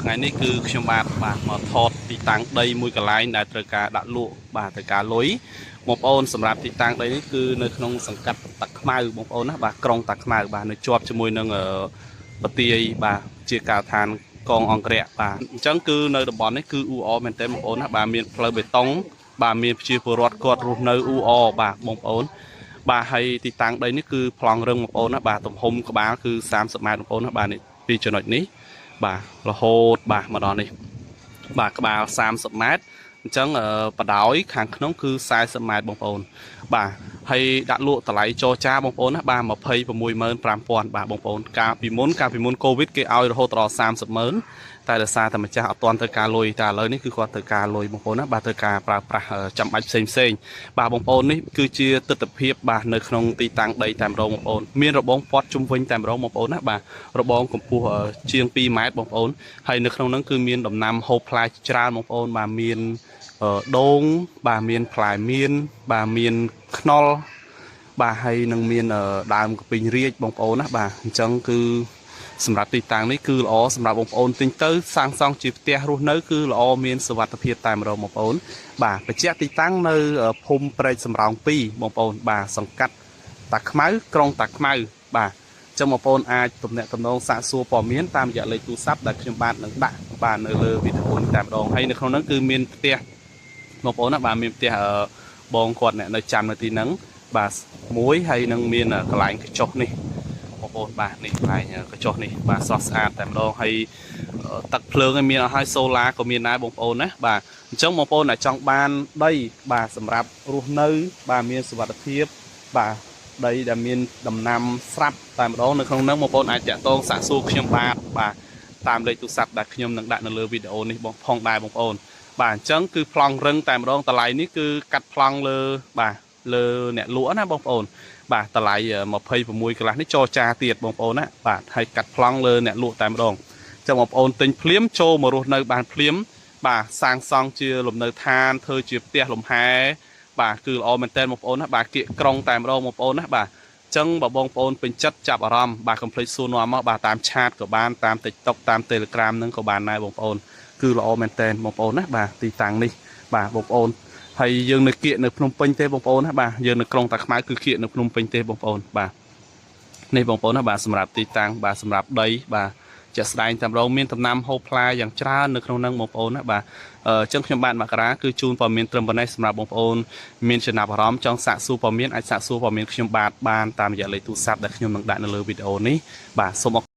ថ្ងៃនេះគឺខ្ញុំបាទមកថតទីតាំងដីមួយកន្លែងដែលត្រូវការដាក់លក់ត្រូវការលុយបងប្អូនសម្រាប់ទីតាំងដីនេះគឺនៅក្នុងសង្កាត់តាខ្មៅបងប្អូនណាក្រុងតាខ្មៅនៅជាប់ជាមួយនឹងបទាយជាការដ្ឋានកងអង្គរៈអញ្ចឹងគឺនៅតំបន់នេះគឺអ៊ូអរមែនទែនបងប្អូនណាមានផ្លូវបេតុងមានប្រជាពលរដ្ឋគាត់រស់នៅអ៊ូអរបងប្អូនហើយទីតាំងដីនេះគឺប្លង់រឹងបងប្អូនណាទំហំក្បាលគឺ30 ម៉ែត្របងប្អូនណានេះពីចំណុចនេះរហូតមកដល់នេះក្បាល30 ម៉ែត្រអញ្ចឹងបដោយខាងក្នុងគឺ40 ម៉ែត្របងប្អូនហើយដាក់លក់តម្លៃចរចាបងប្អូនណា265,000បងប្អូនកាលពីមុនកូវីដគេឲ្យរហូតដល់30,000តែដោយសារតែម្ចាស់អត់ទាន់ត្រូវការលុយតែឥឡូវនេះគឺគាត់ត្រូវការលុយបងប្អូនណាត្រូវការប្រើប្រាស់ចាំបាច់ផ្សេងបងប្អូននេះគឺជាទស្សនវិជ្ជានៅក្នុងទីតាំងដីតែម្ដងបងប្អូនមានរបងព័ទ្ធជុំវិញតែម្ដងបងប្អូនណារបងកម្ពស់ជាង2 ម៉ែត្របងប្អូនហើយនៅក្នុងហ្នឹងគឺមានដំណាំហូបផ្លែច្រើនបងប្អូនមានដូងមានផ្លែមៀនមានខ្នុរហើយនឹងមានដើមកពីងរាជបងប្អូនណាអញ្ចឹងគឺសម្រាប់ទីតាំងនេះគឺល្អសម្រាប់បងប្អូនទិញទៅសាងសង់ជាផ្ទះរស់នៅគឺល្អមានសុវត្ថិភាពតែម្ដងបងប្អូនបញ្ជាក់ទីតាំងនៅភូមិព្រែកសំរោង2បងប្អូនសង្កាត់តាខ្មៅក្រុងតាខ្មៅចឹងបងប្អូនអាចទំនាក់ទំនងសាកសួរព័ត៌មានតាមរយៈលេខទូរស័ព្ទដែលខ្ញុំបាននឹងដាក់នៅលើវីដេអូនេះតែម្ដងហើយនៅក្នុងហ្នឹងគឺមានផ្ទះបងប្អូនណាមានផ្ទះបងគាត់អ្នកនៅចាំនៅទីហ្នឹងមួយហើយនឹងមានកន្លែងកញ្ចុះនេះបងប្អូននេះកន្លែងកញ្ចុះនេះស្រស់ស្អាតតែម្ដងហើយទឹកភ្លើងឲ្យមានអស់ហើយសូឡាក៏មានដែរបងប្អូនណាអញ្ចឹងបងប្អូនដែលចង់បានដីសម្រាប់រស់នៅមានសុវត្ថិភាពដីដែលមានដំណាំស្រាប់តែម្ដងនៅក្នុងហ្នឹងបងប្អូនអាចតាក់ទងសាកសួរខ្ញុំតាមលេខទូរស័ព្ទដែលខ្ញុំនឹងដាក់នៅលើវីដេអូនេះផងដែរបងប្អូនអញ្ចឹងគឺប្លង់រឹងតែម្ដងតម្លៃនេះគឺកាត់ប្លង់លើលើអ្នកលក់ណាបងប្អូនតម្លៃ26កន្លះនេះចរចាទៀតបងប្អូនណាហើយកាត់ប្លង់លើអ្នកលក់តែម្ដងអញ្ចឹងបងប្អូនទិញភ្លាមចូលមករស់នៅបានភ្លាមសាងសង់ជាលំនៅឋានធ្វើជាផ្ទះលំហែគឺល្អមែនតើបងប្អូនណាគៀកក្រុងតែម្ដងបងប្អូនណាអញ្ចឹងបងប្អូនពេញចិត្តចាប់អារម្មណ៍កុំភ្លេចសួរនាំមកតាមឆាតក៏បានតាម TikTok តាម Telegram ហ្នឹងក៏បានដែរបងប្អូនគឺល្អមែនតើបងប្អូនណាទីតាំងនេះបងប្អូនហើយយើងនៅគៀកនៅភ្នំពេញទេបងប្អូនណាយើងនៅក្រុងតាខ្មៅគឺគៀកនៅភ្នំពេញទេបងប្អូននេះបងប្អូនណាសម្រាប់ទីតាំងសម្រាប់ដីជាក់ស្ដែងតែម្ដងមានដំណាំហូបផ្លែយ៉ាងច្រើននៅក្នុងហ្នឹងបងប្អូនណាអញ្ចឹងខ្ញុំបាទមករាគឺជូនព័ត៌មានត្រឹមប៉ុណ្ណេះសម្រាប់បងប្អូនមានចំណាប់អារម្មណ៍ចង់សាកសួរព័ត៌មានអាចសាកសួរព័ត៌មានខ្ញុំបានតាមរយៈលេខទូរស័ព្ទដែលខ្ញុំនឹងដាក់នៅលើវីដេអូនេះសូម